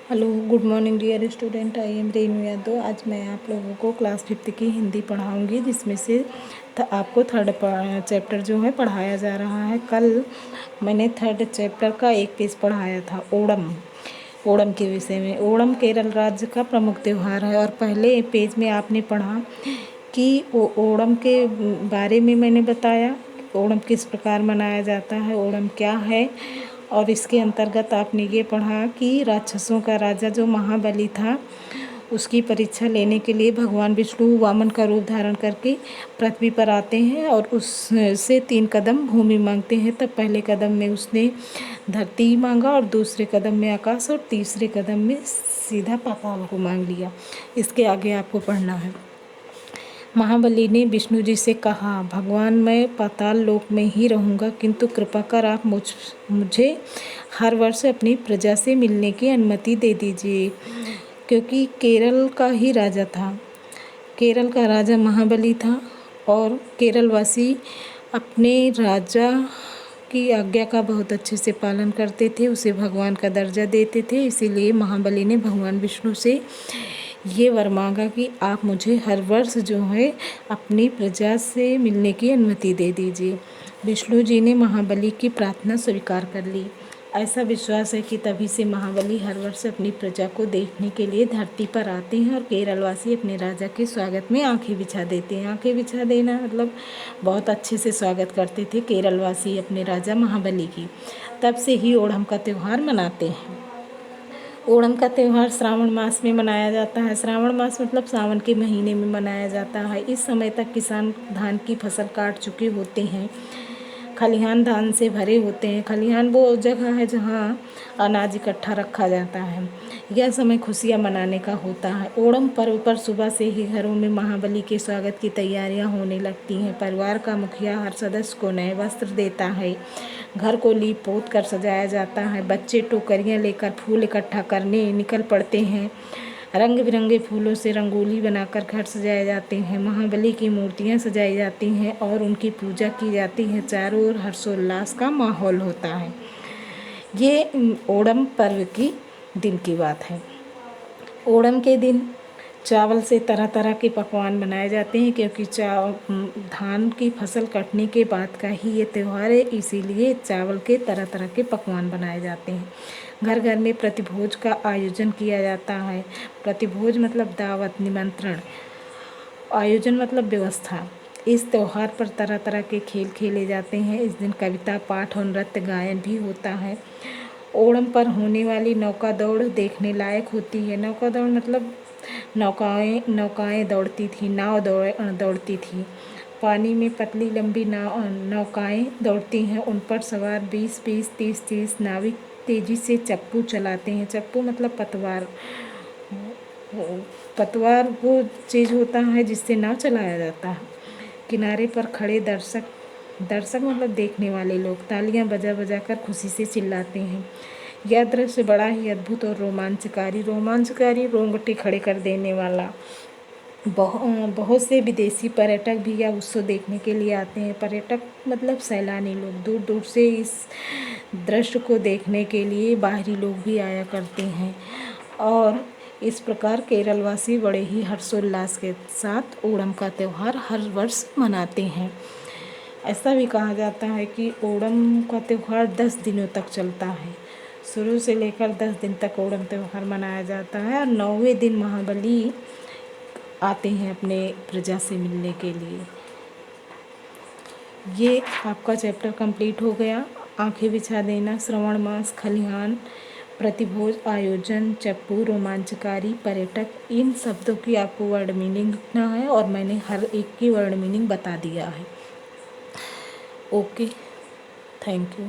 Hello, good morning dear student. I am Renu Yadav. आज मैं आप लोगों को क्लास 5th की हिंदी पढ़ाऊंगी, जिसमें से आपको थर्ड चैप्टर जो है पढ़ाया जा रहा है। कल मैंने थर्ड चैप्टर का एक पेज पढ़ाया था, ओणम। ओणम के विषय में। ओणम केरल राज्य का प्रमुख त्यौहार है। और पहले पेज में आपने पढ़ा कि ओणम के बारे में मैंने बताया, ओणम किस प्रकार मनाया जाता है, ओणम क्या है। और इसके अंतर्गत आपने ये पढ़ा कि राक्षसों का राजा जो महाबली था, उसकी परीक्षा लेने के लिए भगवान विष्णु वामन का रूप धारण करके पृथ्वी पर आते हैं और उससे 3 कदम भूमि मांगते हैं। तब पहले कदम में उसने धरती मांगा, और दूसरे कदम में आकाश, और तीसरे कदम में सीधा पाताल को मांग लिया। इसके आगे आपको पढ़ना है। महाबली ने विष्णु जी से कहा, भगवान मैं पाताल लोक में ही रहूँगा, किंतु कृपा कर आप मुझे हर वर्ष अपनी प्रजा से मिलने की अनुमति दे दीजिए। क्योंकि केरल का ही राजा था, केरल का राजा महाबली था, और केरलवासी अपने राजा की आज्ञा का बहुत अच्छे से पालन करते थे, उसे भगवान का दर्जा देते थे। इसीलिए महाबली ने भगवान विष्णु से ये वर मांगा कि आप मुझे हर वर्ष जो है अपनी प्रजा से मिलने की अनुमति दे दीजिए। विष्णु जी ने महाबली की प्रार्थना स्वीकार कर ली। ऐसा विश्वास है कि तभी से महाबली हर वर्ष अपनी प्रजा को देखने के लिए धरती पर आते हैं, और केरलवासी अपने राजा के स्वागत में आंखें बिछा देते हैं। आंखें बिछा देना मतलब बहुत अच्छे से स्वागत करते थे केरलवासी अपने राजा महाबली की। तब से ही ओणम का त्यौहार मनाते हैं। ओणम का त्यौहार श्रावण मास में मनाया जाता है। श्रावण मास मतलब सावन के महीने में मनाया जाता है। इस समय तक किसान धान की फसल काट चुके होते हैं, खलिहान धान से भरे होते हैं। खलिहान वो जगह है जहाँ अनाज इकट्ठा रखा जाता है। यह समय खुशियाँ मनाने का होता है। ओणम पर्व पर सुबह से ही घरों में महाबली के स्वागत की तैयारियां होने लगती हैं। परिवार का मुखिया हर सदस्य को नए वस्त्र देता है। घर को लीप पोत कर सजाया जाता है। बच्चे टोकरियाँ लेकर फूल इकट्ठा करने निकल पड़ते हैं। रंग बिरंगे फूलों से रंगोली बनाकर घर सजाए जाते हैं। महाबली की मूर्तियाँ सजाई जाती हैं और उनकी पूजा की जाती है। चारों ओर हर्षोल्लास का माहौल होता है। ये ओणम पर्व की दिन की बात है। ओणम के दिन चावल से तरह तरह के पकवान बनाए जाते हैं, क्योंकि धान की फसल कटने के बाद का ही ये त्यौहार है, इसीलिए चावल के तरह तरह के पकवान बनाए जाते हैं। घर घर में प्रतिभोज का आयोजन किया जाता है। प्रतिभोज मतलब दावत, निमंत्रण। आयोजन मतलब व्यवस्था। इस त्यौहार पर तरह तरह के खेल खेले जाते हैं। इस दिन कविता पाठ और नृत्य गायन भी होता है। ओणम पर होने वाली नौका दौड़ देखने लायक होती है। नौका दौड़ मतलब नौकाएं दौड़ती थी, नाव दौड़ती थी। पानी में पतली लंबी नौकाएं दौड़ती हैं। उन पर सवार 20-20, 30-30 नाविक तेजी से चप्पू चलाते हैं। चप्पू मतलब पतवार। पतवार वो चीज़ होता है जिससे नाव चलाया जाता है। किनारे पर खड़े दर्शक मतलब देखने वाले लोग तालियां बजा बजा कर खुशी से चिल्लाते हैं। यह दृश्य बड़ा ही अद्भुत और रोमांचकारी, रोंगटे खड़े कर देने वाला। बहुत से विदेशी पर्यटक भी यह उत्सव देखने के लिए आते हैं। पर्यटक मतलब सैलानी लोग, दूर दूर से इस दृश्य को देखने के लिए बाहरी लोग भी आया करते हैं। और इस प्रकार केरलवासी बड़े ही हर्षोल्लास के साथ ओणम का त्यौहार हर वर्ष मनाते हैं। ऐसा भी कहा जाता है कि ओणम का त्यौहार 10 दिनों तक चलता है। शुरू से लेकर 10 दिन तक ओणम त्यौहार मनाया जाता है, और 9वें दिन महाबली आते हैं अपने प्रजा से मिलने के लिए। ये आपका चैप्टर कंप्लीट हो गया। आंखें बिछा देना, श्रावण मास, खलिहान, प्रतिभोज, आयोजन, चप्पू, रोमांचकारी, पर्यटक, इन शब्दों की आपको वर्ड मीनिंग लिखना है, और मैंने हर एक की वर्ड मीनिंग बता दिया है। Okay, thank you.